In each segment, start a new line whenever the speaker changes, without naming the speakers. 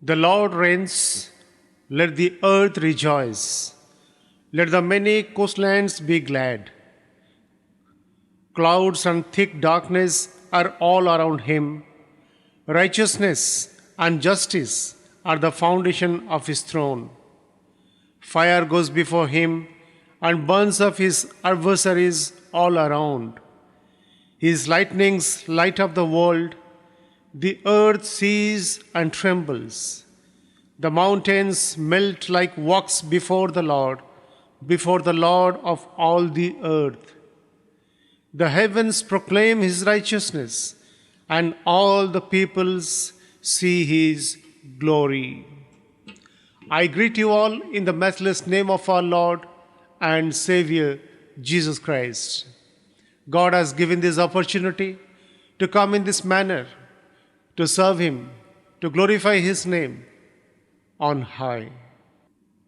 The Lord reigns, let the earth rejoice. Let the many coastlands be glad. Clouds and thick darkness are all around him. Righteousness and justice are the foundation of his throne. Fire goes before him and burns up his adversaries all around. His lightnings light up the world. The earth sees and trembles. The mountains melt like wax before the Lord of all the earth. The heavens proclaim his righteousness, and all the peoples see his glory. I greet you all in the matchless name of our Lord and Savior, Jesus Christ. God has given this opportunity to come in this manner, to serve him, to glorify his name on high.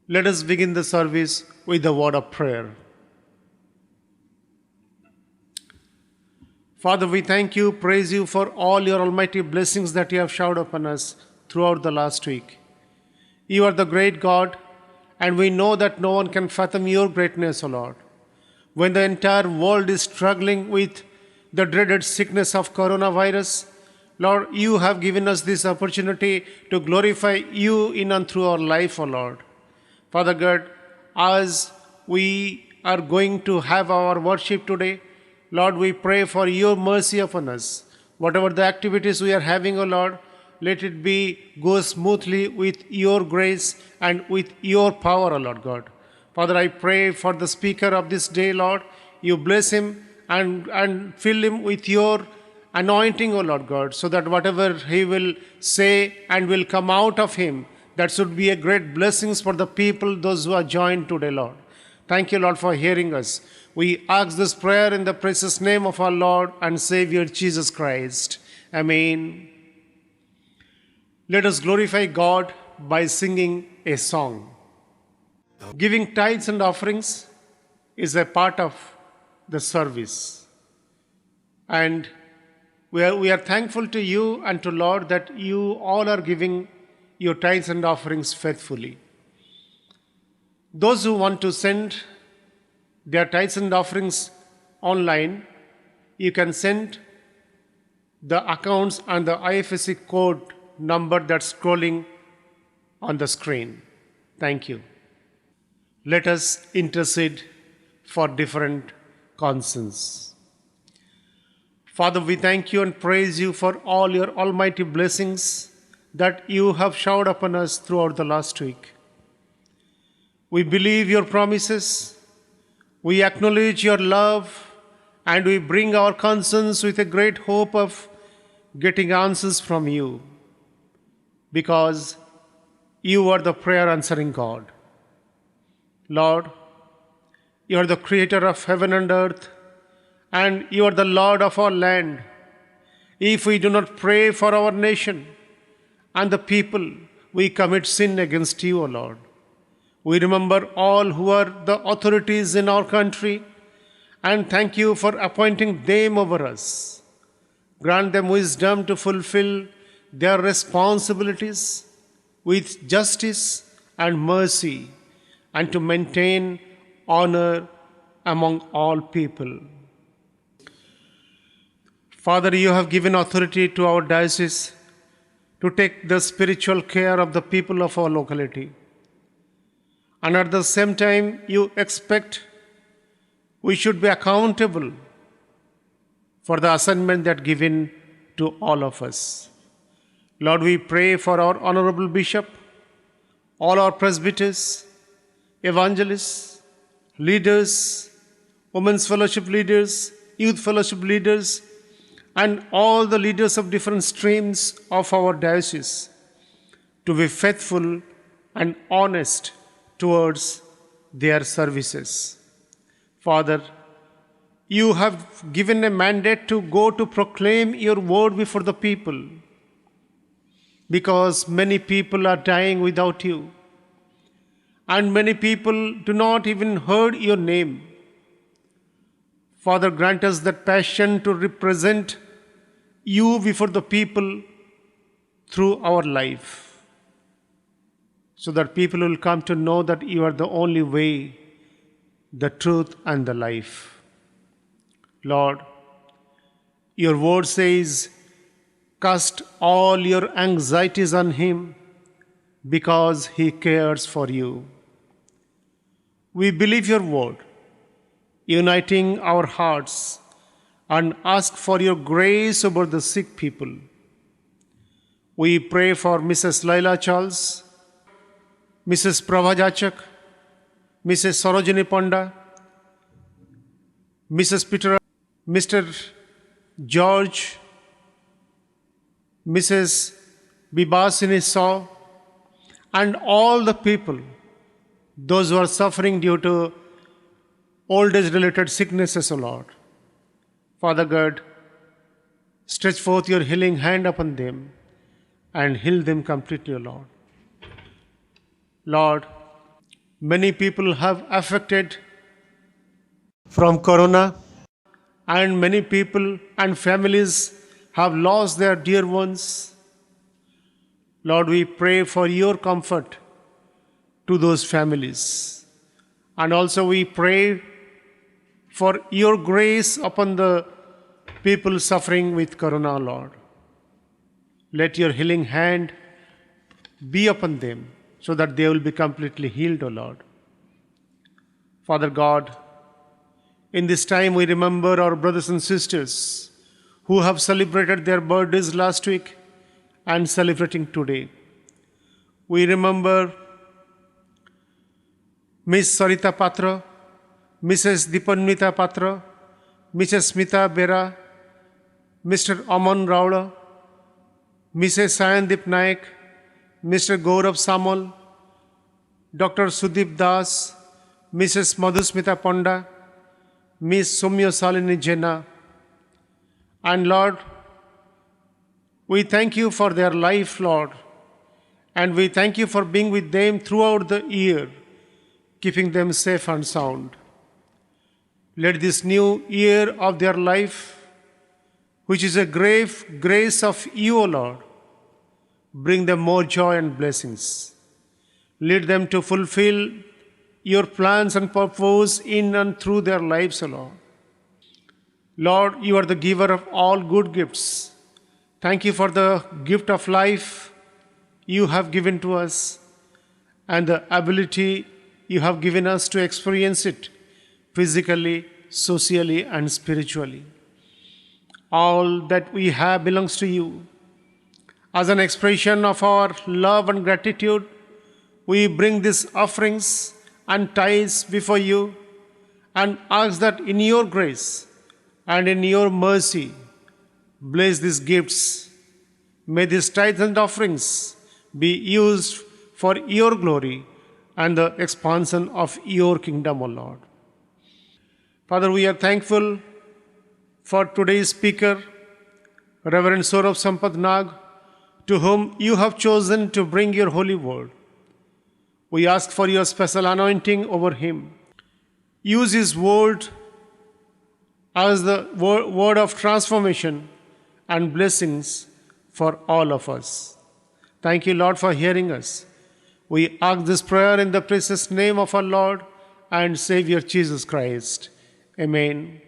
Let us begin the service with a word of prayer. Father, we thank you, praise you for all your almighty blessings that you have showered upon us throughout the last week. You are the great God, and we know that no one can fathom your greatness, O Lord. When the entire world is struggling with the dreaded sickness of coronavirus, Lord, you have given us this opportunity to glorify you in and through our life, O Lord. Father God, as we are going to have our worship today, Lord, we pray for your mercy upon us. Whatever the activities we are having, O Lord, let it go smoothly with your grace and with your power, O Lord God. Father, I pray for the speaker of this day, Lord. You bless him and fill him with your anointing, O Lord God, so that whatever he will say and will come out of him, that should be a great blessings for the people, those who are joined today, Lord. Thank you, Lord, for hearing us. We ask this prayer in the precious name of our Lord and Savior, Jesus Christ. Amen. Let us glorify God by singing a song. Giving tithes and offerings is a part of the service. And we are thankful to you and to Lord that you all are giving your tithes and offerings faithfully. Those who want to send their tithes and offerings online, you can send the accounts and the IFSC code number that's scrolling on the screen. Thank you. Let us intercede for different concerns. Father, we thank you and praise you for all your almighty blessings that you have showered upon us throughout the last week. We believe your promises, we acknowledge your love, and we bring our concerns with a great hope of getting answers from you, because you are the prayer answering God. Lord, you are the creator of heaven and earth, and you are the Lord of our land. If we do not pray for our nation and the people, we commit sin against you, O Lord. We remember all who are the authorities in our country and thank you for appointing them over us. Grant them wisdom to fulfill their responsibilities with justice and mercy and to maintain honor among all people. Father, you have given authority to our diocese to take the spiritual care of the people of our locality. And at the same time, you expect we should be accountable for the assignment that given to all of us. Lord, we pray for our honorable bishop, all our presbyters, evangelists, leaders, women's fellowship leaders, youth fellowship leaders, and all the leaders of different streams of our diocese to be faithful and honest towards their services. Father, you have given a mandate to go to proclaim your word before the people, because many people are dying without you, and many people do not even heard your name. Father, grant us that passion to represent you before the people through our life. so that people will come to know that you are the only way, the truth, and the life. Lord, your word says, cast all your anxieties on him because he cares for you. We believe your word, uniting our hearts, and ask for your grace over the sick people. We pray for Mrs. Laila Charles, Mrs. Prabha Jachak, Mrs. Sarojini Panda, Mrs. Peter, Mr. George, Mrs. Bibasini Saw, and all the people, those who are suffering due to old age related sicknesses, O Lord. Father God, stretch forth your healing hand upon them and heal them completely, O Lord. Lord, many people have affected from corona, and many people and families have lost their dear ones. Lord, we pray for your comfort to those families. And also we pray for your grace upon the people suffering with corona, Lord. Let your healing hand be upon them so that they will be completely healed, O Lord. Father God, in this time we remember our brothers and sisters who have celebrated their birthdays last week and celebrating today. We remember Miss Sarita Patra, Mrs. Dipanwita Patra, Mrs. Smita Bera, Mr. Aman Rauda, Mrs. Sayandip Naik, Mr. Gaurav Samal, Dr. Sudip Das, Mrs. Madhusmita Panda, Miss Sumya Salini Jena. And Lord, we thank you for their life, Lord, and we thank you for being with them throughout the year, keeping them safe and sound. Let this new year of their life, which is a great grace of you, O Lord, bring them more joy and blessings. Lead them to fulfill your plans and purpose in and through their lives, O Lord. Lord, you are the giver of all good gifts. Thank you for the gift of life you have given to us and the ability you have given us to experience it physically, socially, and spiritually. All that we have belongs to you. As an expression of our love and gratitude, we bring these offerings and tithes before you and ask that in your grace and in your mercy, bless these gifts. May these tithes and offerings be used for your glory and the expansion of your kingdom, O Lord. Father, we are thankful for today's speaker, Reverend Saurabh Sampath Nag, to whom you have chosen to bring your holy word. We ask for your special anointing over him. Use his word as the word of transformation and blessings for all of us. Thank you, Lord, for hearing us. We ask this prayer in the precious name of our Lord and Savior Jesus Christ. Amen.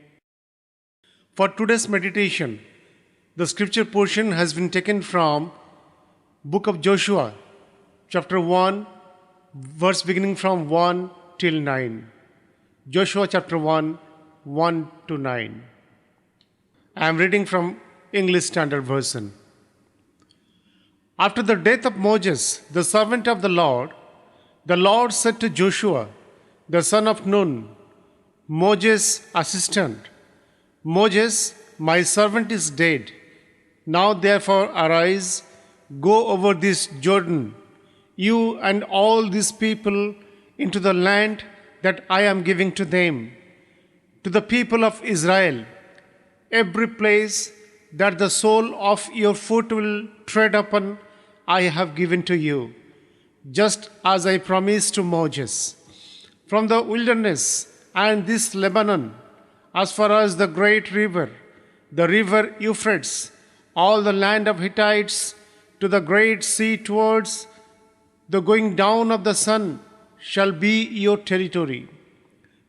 For today's meditation, the scripture portion has been taken from Book of Joshua, chapter 1, verse beginning from 1 till 9. Joshua chapter 1, 1 to 9. I am reading from English Standard Version. After the death of Moses, the servant of the Lord said to Joshua, the son of Nun, Moses' assistant, Moses, my servant is dead. Now therefore arise, go over this Jordan, you and all these people, into the land that I am giving to them, to the people of Israel. Every place that the sole of your foot will tread upon, I have given to you, just as I promised to Moses. From the wilderness and this Lebanon, as far as the great river, the river Euphrates, all the land of Hittites, to the great sea towards The going down of the sun shall be your territory.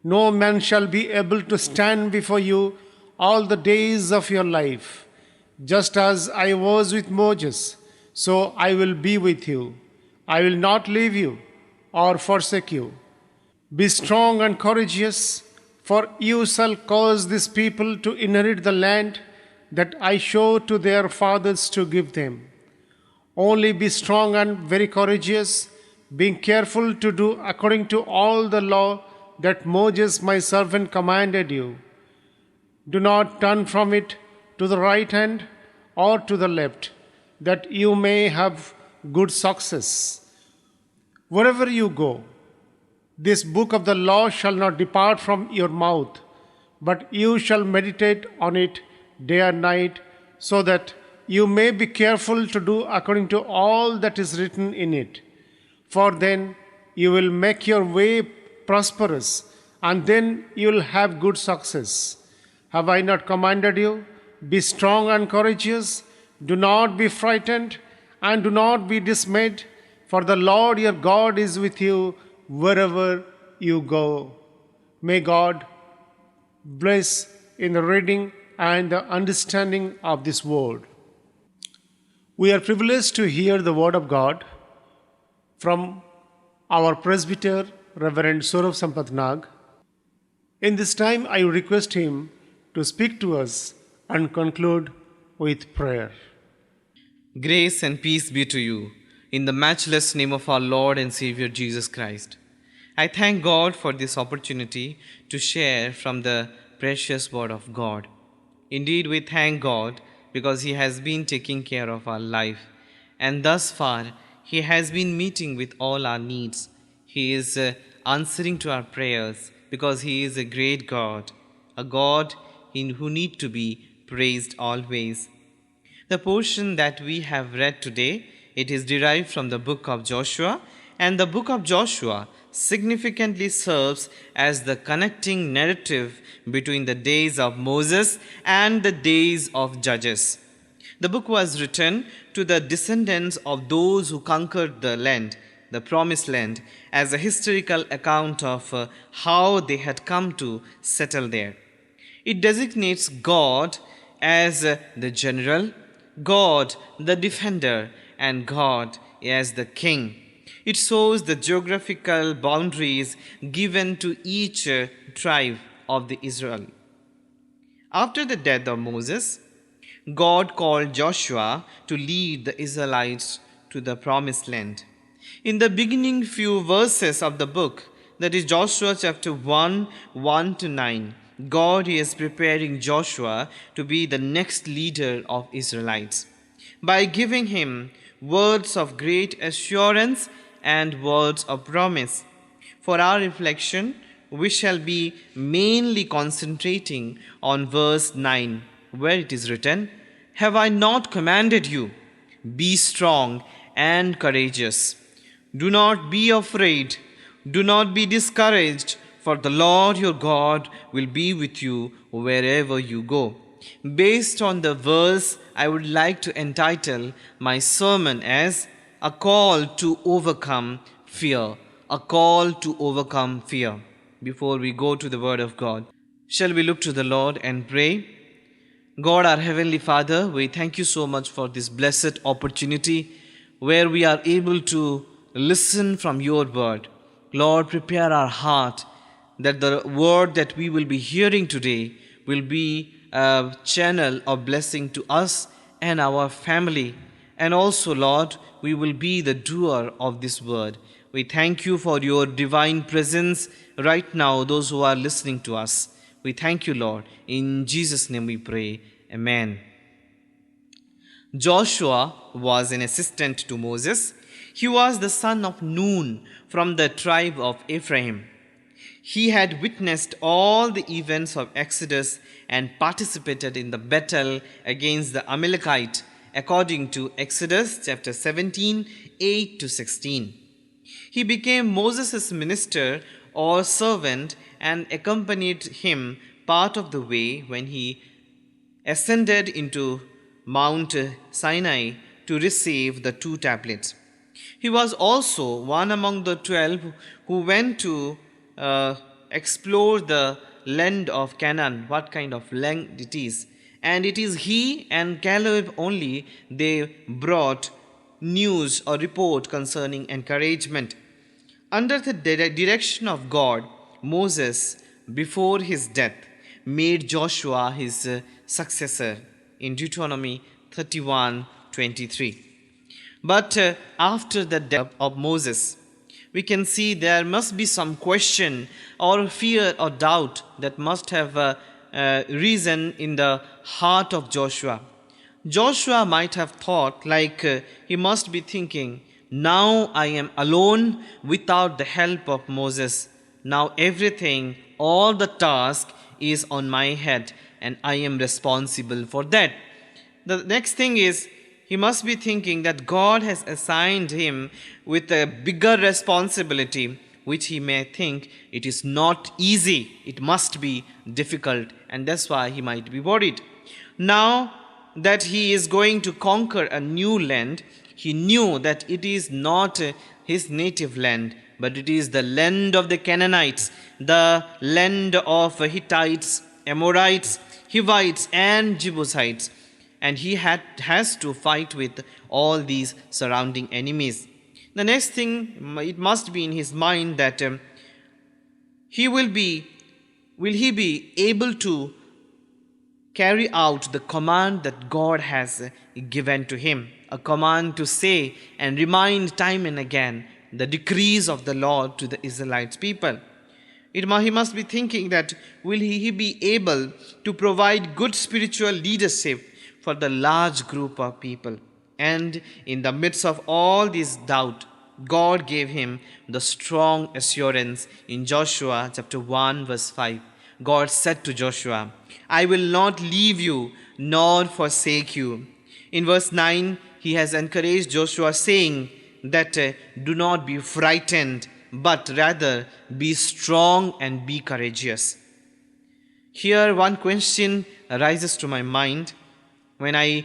No man shall be able to stand before you all the days of your life. Just as I was with Moses, so I will be with you. I will not leave you or forsake you. Be strong and courageous, for you shall cause this people to inherit the land that I show to their fathers to give them. Only be strong and very courageous, being careful to do according to all the law that Moses my servant commanded you. Do not turn from it to the right hand or to the left, that you may have good success. Wherever you go, this book of the law shall not depart from your mouth, but you shall meditate on it day and night, so that you may be careful to do according to all that is written in it. For then you will make your way prosperous, and then you will have good success. Have I not commanded you? Be strong and courageous. Do not be frightened, and do not be dismayed, for the Lord your God is with you wherever you go. May God bless in the reading and the understanding of this word. We are privileged to hear the word of God from our presbyter, Reverend Saurav Sampath Nag. In this time, I request him to speak to us and conclude with prayer.
Grace and peace be to you, in the matchless name of our Lord and Savior Jesus Christ. I thank God for this opportunity to share from the precious word of God. Indeed, we thank God because He has been taking care of our life, and thus far He has been meeting with all our needs. He is answering to our prayers because He is a great God, a God who need to be praised always. The portion that we have read today, it is derived from the book of Joshua, and the book of Joshua significantly serves as the connecting narrative between the days of Moses and the days of Judges. The book was written to the descendants of those who conquered the land, the promised land, as a historical account of how they had come to settle there. It designates God as the general, God the defender, and God as the king. It shows the geographical boundaries given to each tribe of the Israel. After the death of Moses, God called Joshua to lead the Israelites to the promised land. In the beginning few verses of the book, that is Joshua chapter 1, 1-9, God is preparing Joshua to be the next leader of Israelites by giving him words of great assurance and words of promise. For our reflection, we shall be mainly concentrating on verse 9, where it is written, "Have I not commanded you? Be strong and courageous. Do not be afraid. Do not be discouraged, for the Lord your God will be with you wherever you go." Based on the verse, I would like to entitle my sermon as "A Call to Overcome Fear." A call to overcome fear. Before we go to the word of God, shall we look to the Lord and pray? God, our Heavenly Father, we thank you so much for this blessed opportunity where we are able to listen from your word. Lord, prepare our heart that the word that we will be hearing today will be a channel of blessing to us and our family. And also, Lord, we will be the doer of this word. We thank you for your divine presence right now, those who are listening to us. We thank you, Lord. In Jesus' name we pray. Amen. Joshua was an assistant to Moses. He was the son of Nun from the tribe of Ephraim. He had witnessed all the events of Exodus and participated in the battle against the Amalekite, according to Exodus chapter 17, 8-16. He became Moses' minister or servant and accompanied him part of the way when he ascended into Mount Sinai to receive the 2 tablets. He was also one among the 12 who went to explore the land of Canaan, what kind of land it is. And it is he and Caleb only they brought news or report concerning encouragement. Under the direction of God, Moses, before his death, made Joshua his successor in Deuteronomy 31:23. But after the death of Moses, we can see there must be some question or fear or doubt that must have risen in the heart of Joshua. Joshua might have thought, he must be thinking, now I am alone without the help of Moses. Now everything, all the task is on my head, and I am responsible for that. The next thing is, he must be thinking that God has assigned him with a bigger responsibility, which he may think it is not easy, it must be difficult, and that's why he might be worried. Now that he is going to conquer a new land, he knew that it is not his native land, but it is the land of the Canaanites, the land of Hittites, Amorites, Hivites, and Jebusites. And he has to fight with all these surrounding enemies. The next thing, it must be in his mind that will he be able to carry out the command that God has given to him, a command to say and remind time and again the decrees of the Lord to the Israelites people. He must be thinking that will he be able to provide good spiritual leadership for the large group of people. And in the midst of all this doubt, God gave him the strong assurance in Joshua chapter 1 verse 5. God said to Joshua, I will not leave you nor forsake you. In verse 9, he has encouraged Joshua saying that do not be frightened, but rather be strong and be courageous. Here one question arises to my mind when I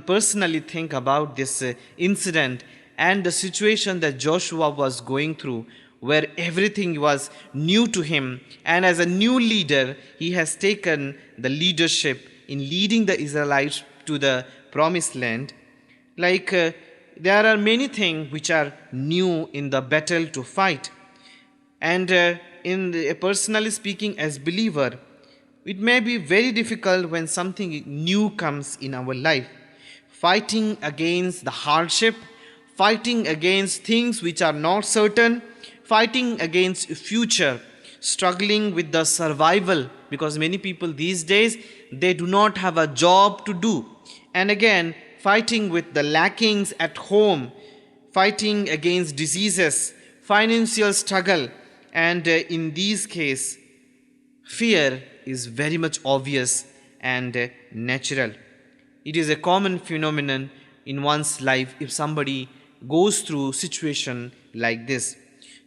personally think about this incident and the situation that Joshua was going through, where everything was new to him, and as a new leader, he has taken the leadership in leading the Israelites to the promised land. There are many things which are new in the battle to fight. And personally speaking, as believer, it may be very difficult when something new comes in our life. Fighting against the hardship, fighting against things which are not certain, fighting against future, struggling with the survival, because many people these days, they do not have a job to do. And again, fighting with the lackings at home, fighting against diseases, financial struggle, and in these cases, fear is very much obvious and natural. It is a common phenomenon in one's life if somebody goes through situation like this.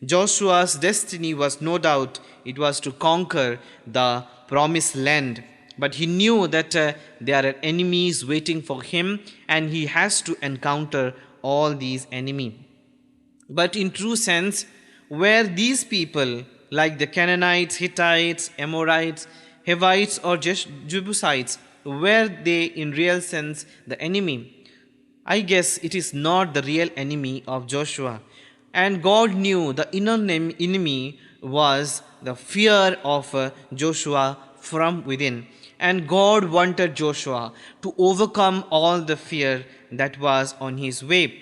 Joshua's destiny was no doubt it was to conquer the promised land, but he knew that there are enemies waiting for him and he has to encounter all these enemies. But in true sense, were these people like the Canaanites, Hittites, Amorites, Hivites or Jebusites, were they in real sense the enemy? I guess it is not the real enemy of Joshua. And God knew the inner enemy was the fear of Joshua from within. And God wanted Joshua to overcome all the fear that was on his way.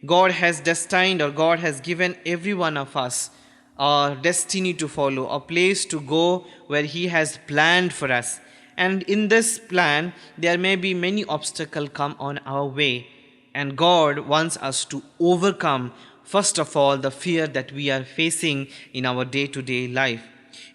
God has destined, or God has given every one of us a destiny to follow, a place to go where he has planned for us. And in this plan, there may be many obstacles come on our way. And God wants us to overcome, first of all, the fear that we are facing in our day-to-day life.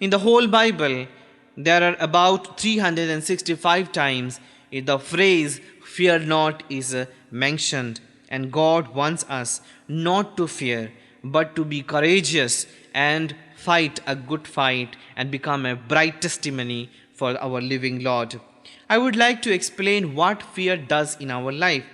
In the whole Bible, there are about 365 times the phrase fear not is mentioned. And God wants us not to fear, but to be courageous and fight a good fight and become a bright testimony for our living Lord. I would like to explain what fear does in our life.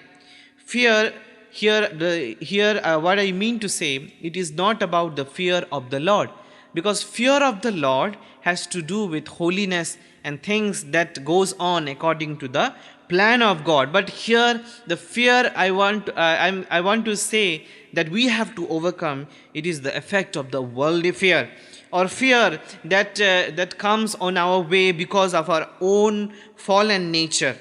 Fear what I mean to say, it is not about the fear of the Lord, because fear of the Lord has to do with holiness and things that goes on according to the plan of God. But here the fear I want to say that we have to overcome, it is the effect of the worldly fear, or fear that comes on our way because of our own fallen nature.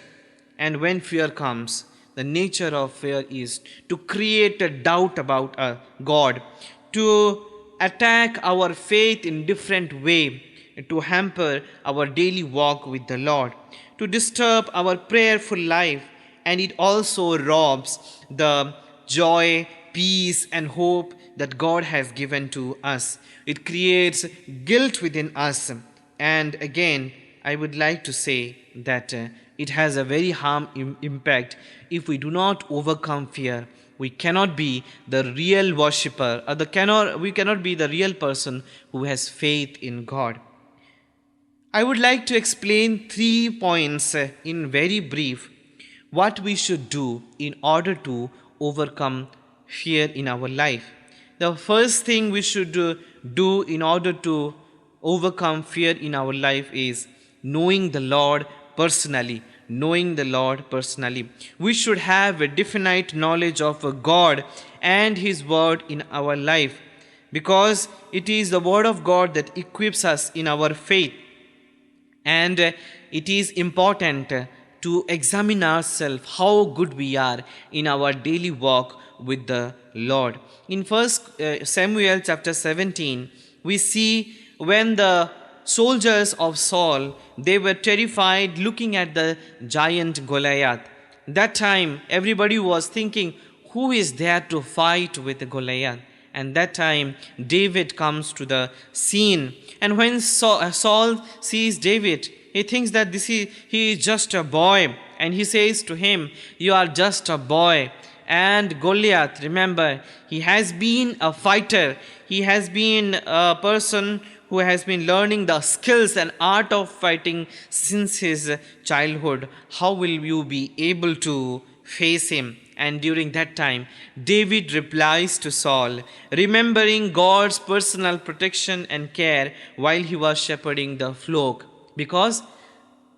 And when fear comes, the nature of fear is to create a doubt about God, to attack our faith in different way, to hamper our daily walk with the Lord, to disturb our prayerful life, and it also robs the joy, peace, and hope that God has given to us. It creates guilt within us. And again, I would like to say that it has a very impact. If we do not overcome fear, we cannot be the real worshipper, or we cannot be the real person who has faith in God. I would like to explain 3 points in very brief what we should do in order to overcome fear in our life. The first thing we should do in order to overcome fear in our life is knowing the Lord personally. Knowing the Lord personally. We should have a definite knowledge of God and His Word in our life, because it is the Word of God that equips us in our faith. And it is important to examine ourselves how good we are in our daily walk with the Lord. In 1 Samuel chapter 17, we see when the soldiers of Saul, they were terrified looking at the giant Goliath. That time everybody was thinking, who is there to fight with Goliath? And that time David comes to the scene. And when Saul sees David, he thinks that he is just a boy. And he says to him, you are just a boy. And Goliath, remember, he has been a fighter. He has been a person who has been learning the skills and art of fighting since his childhood. How will you be able to face him? And during that time, David replies to Saul, remembering God's personal protection and care while he was shepherding the flock. Because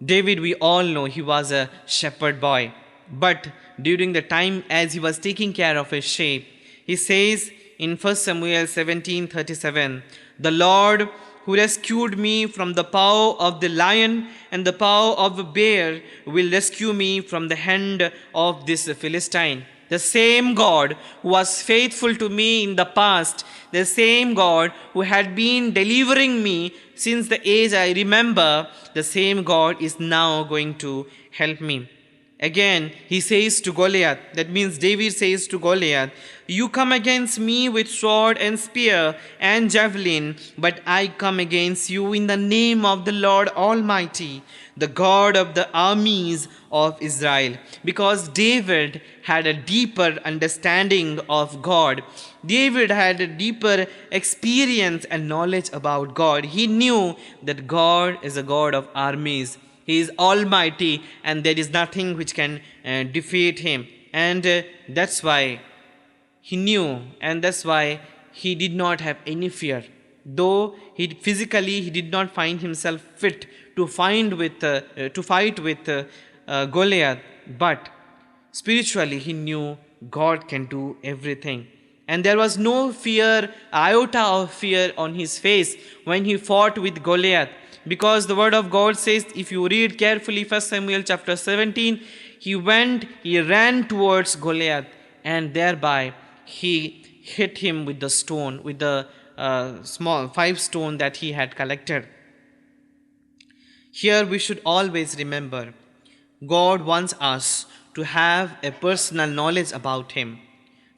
David, we all know, he was a shepherd boy. But during the time as he was taking care of his sheep, he says in 1 Samuel 17:37, the Lord who rescued me from the paw of the lion and the paw of the bear will rescue me from the hand of this Philistine. The same God who was faithful to me in the past, the same God who had been delivering me since the age I remember, the same God is now going to help me. Again, he says to Goliath, that means David says to Goliath, you come against me with sword and spear and javelin, but I come against you in the name of the Lord Almighty, the God of the armies of Israel. Because David had a deeper understanding of God. David had a deeper experience and knowledge about God. He knew that God is a God of armies. He is almighty, and there is nothing which can defeat him. And that's why he knew, and that's why he did not have any fear. Though he did not find himself fit to fight with Goliath, but spiritually he knew God can do everything. And there was no fear, iota of fear on his face when he fought with Goliath. Because the word of God says, if you read carefully 1 Samuel chapter 17, he ran towards Goliath, and thereby he hit him with the stone, with the small 5 stone that he had collected. Here we should always remember, God wants us to have a personal knowledge about Him,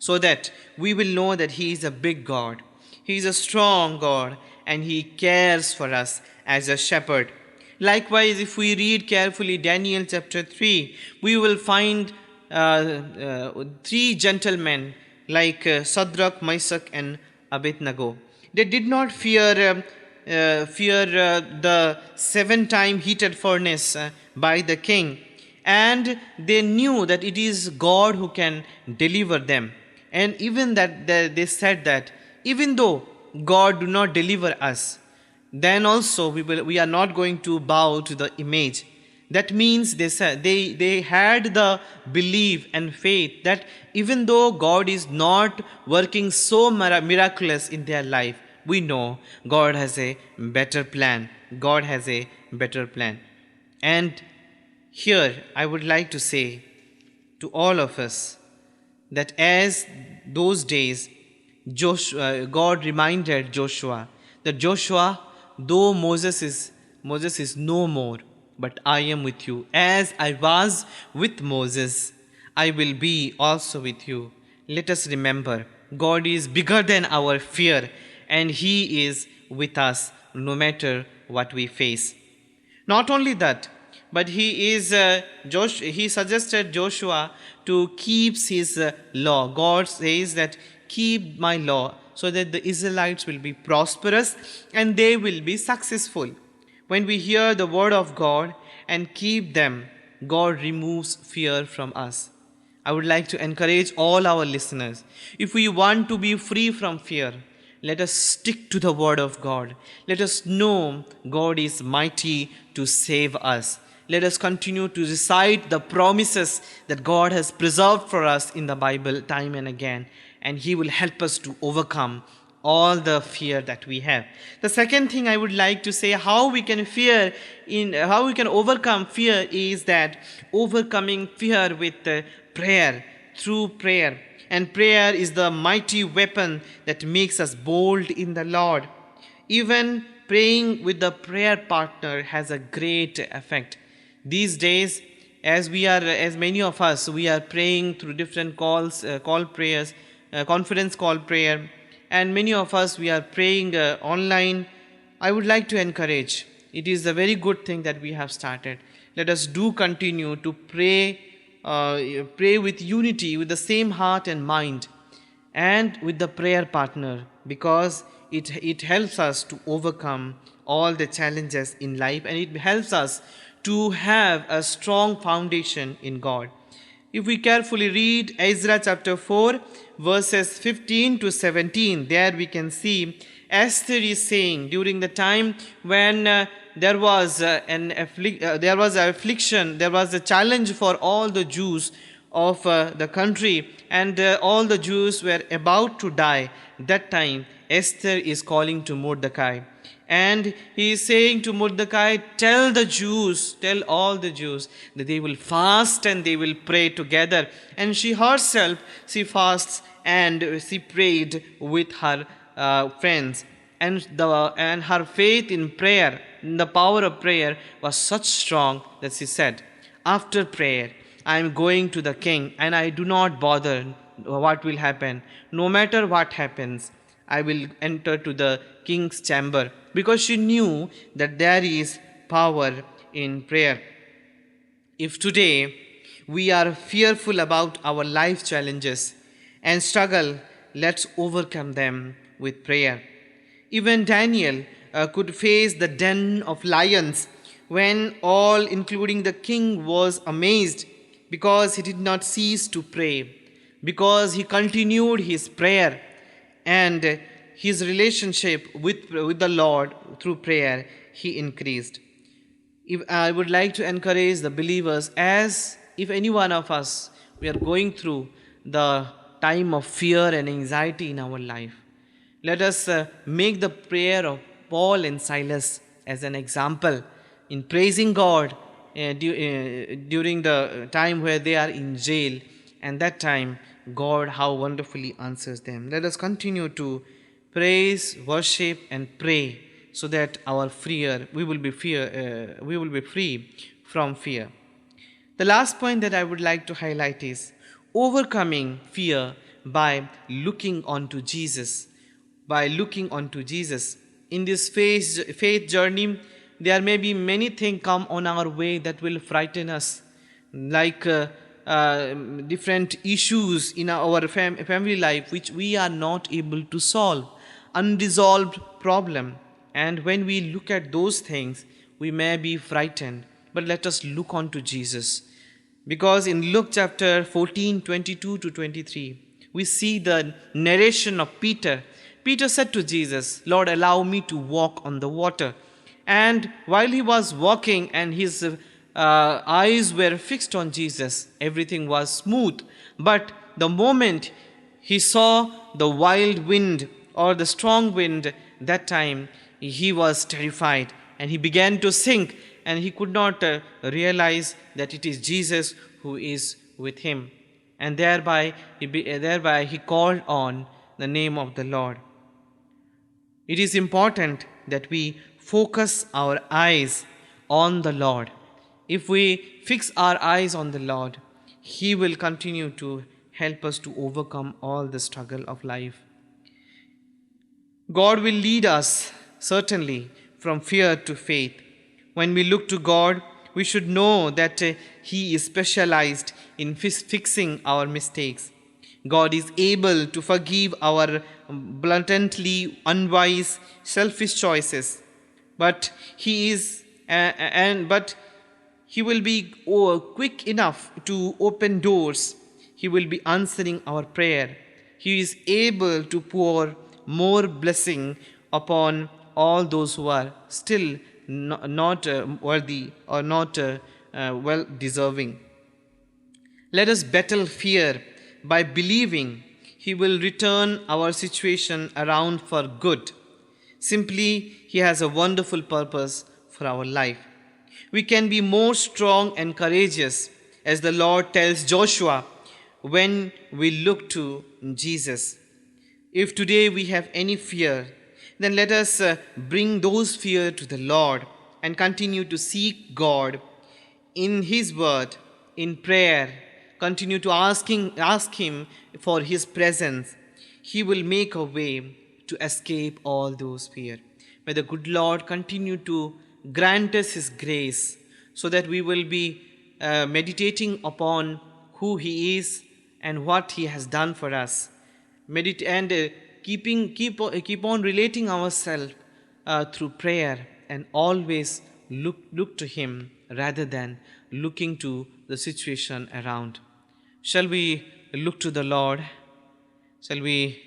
so that we will know that He is a big God, He is a strong God, and He cares for us as a shepherd. Likewise, if we read carefully Daniel chapter 3, we will find 3 gentlemen like Shadrach, Meshach, and Abednego. They did not fear the 7-time heated furnace by the king. and they knew that it is God who can deliver them. And even that they said that even though God do not deliver us, then also we are not going to bow to the image. That means they said they had the belief and faith that even though God is not working so miraculous in their life, we know God has a better plan. God has a better plan. And here I would like to say to all of us that as those days God reminded Joshua that Joshua, though Moses is no more, but I am with you. As I was with Moses, I will be also with you. Let us remember, God is bigger than our fear, and He is with us no matter what we face. Not only that, but he suggested Joshua to keep his law. God says that keep my law so that the Israelites will be prosperous and they will be successful. When we hear the word of God and keep them, God removes fear from us. I would like to encourage all our listeners, if we want to be free from fear, let us stick to the word of God. Let us know God is mighty to save us. Let us continue to recite the promises that God has preserved for us in the Bible time and again, and He will help us to overcome all the fear that we have. The second thing I would like to say, how we can overcome fear, is that overcoming fear with prayer, through prayer. And prayer is the mighty weapon that makes us bold in the Lord. Even praying with the prayer partner has a great effect. These days, as many of us, we are praying through different call prayers, conference call prayer, and many of us, we are praying online. I would like to encourage, it is a very good thing that we have started. Let us do continue to pray with unity, with the same heart and mind, and with the prayer partner, because it helps us to overcome all the challenges in life, and it helps us to have a strong foundation in God. If we carefully read Ezra chapter 4, verses 15 to 17, there we can see Esther is saying during the time when there was an affliction, there was a challenge for all the Jews of the country, and all the Jews were about to die. That time Esther is calling to Mordecai, and he is saying to Mordecai, tell all the Jews that they will fast and they will pray together. And she herself, she fasts and she prayed with her friends. And her faith in prayer, in the power of prayer, was such strong that she said, after prayer, I am going to the king, and I do not bother what will happen. No matter what happens, I will enter to the king's chamber, because she knew that there is power in prayer. If today we are fearful about our life challenges and struggle, let's overcome them with prayer. Even Daniel could face the den of lions when all, including the king, was amazed, because he did not cease to pray, because he continued his prayer, and his relationship with the Lord through prayer, he increased. I would like to encourage the believers, as if any one of us, we are going through the time of fear and anxiety in our life, let us make the prayer of Paul and Silas as an example in praising God during the time where they are in jail, and that time God how wonderfully answers them. Let us continue to praise, worship, and pray, so that we will be free from fear. The last point that I would like to highlight is overcoming fear by looking onto Jesus. By looking onto Jesus. In this faith journey, there may be many things come on our way that will frighten us, like different issues in our family life which we are not able to solve, unresolved problem. And when we look at those things, we may be frightened. But let us look on to Jesus. Because in Luke chapter 14:22 to 23, we see the narration of Peter. Peter said to Jesus, Lord, allow me to walk on the water. And while he was walking and his eyes were fixed on Jesus, everything was smooth. But the moment he saw the wild wind or the strong wind, that time he was terrified and he began to sink, and he could not realize that it is Jesus who is with him. And thereby he called on the name of the Lord. It is important that we focus our eyes on the Lord. If we fix our eyes on the Lord, He will continue to help us to overcome all the struggle of life. God will lead us certainly from fear to faith. When we look to God, we should know that He is specialized in fixing our mistakes. God is able to forgive our blatantly unwise, selfish choices, but He will be quick enough to open doors. He will be answering our prayer. He is able to pour more blessing upon all those who are still not worthy or not well deserving. Let us battle fear by believing He will return our situation around for good. Simply, He has a wonderful purpose for our life. We can be more strong and courageous, as the Lord tells Joshua, when we look to Jesus. If today we have any fear, then let us bring those fear to the Lord and continue to seek God in His word, in prayer. Continue to ask Him for His presence. He will make a way to escape all those fear. May the good Lord continue to grant us His grace, so that we will be meditating upon who He is and what He has done for us. Keep on relating ourselves through prayer, and always look to Him rather than looking to the situation around. Shall we look to the Lord? Shall we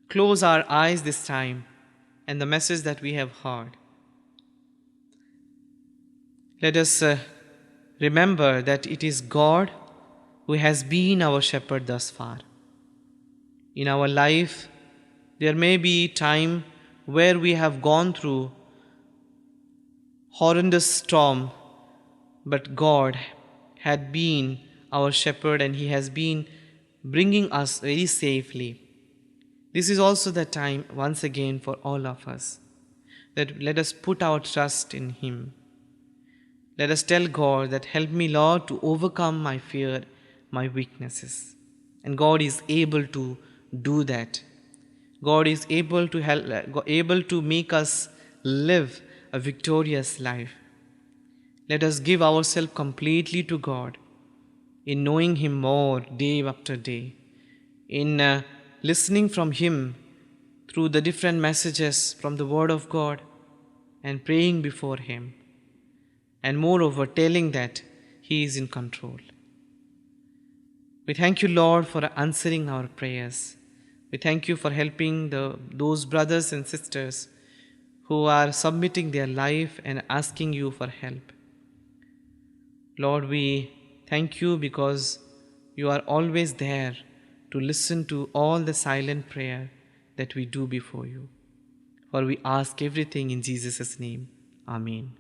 close our eyes this time and the message that we have heard? Let us remember that it is God who has been our shepherd thus far. In our life, there may be time where we have gone through horrendous storm, but God had been our shepherd and He has been bringing us very safely. This is also the time once again for all of us, that let us put our trust in Him. Let us tell God that help me, Lord, to overcome my fear, my weaknesses. And God is able to do that. God is able to make us live a victorious life. Let us give ourselves completely to God in knowing Him more day after day, in listening from Him through the different messages from the Word of God, and praying before Him, and moreover telling that He is in control. We thank You, Lord, for answering our prayers. We thank You for helping those brothers and sisters who are submitting their life and asking You for help. Lord, we thank You because You are always there to listen to all the silent prayer that we do before You. For we ask everything in Jesus' name. Amen.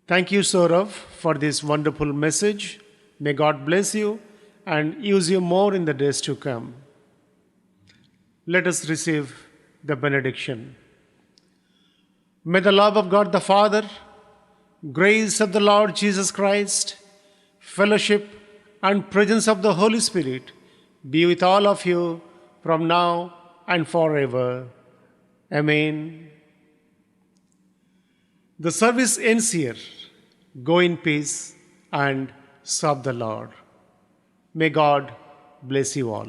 Thank you, Saurav, for this wonderful message. May God bless you and use you more in the days to come. Let us receive the benediction. May the love of God the Father, grace of the Lord Jesus Christ, fellowship and presence of the Holy Spirit be with all of you from now and forever. Amen. The service ends here. Go in peace and serve the Lord. May God bless you all.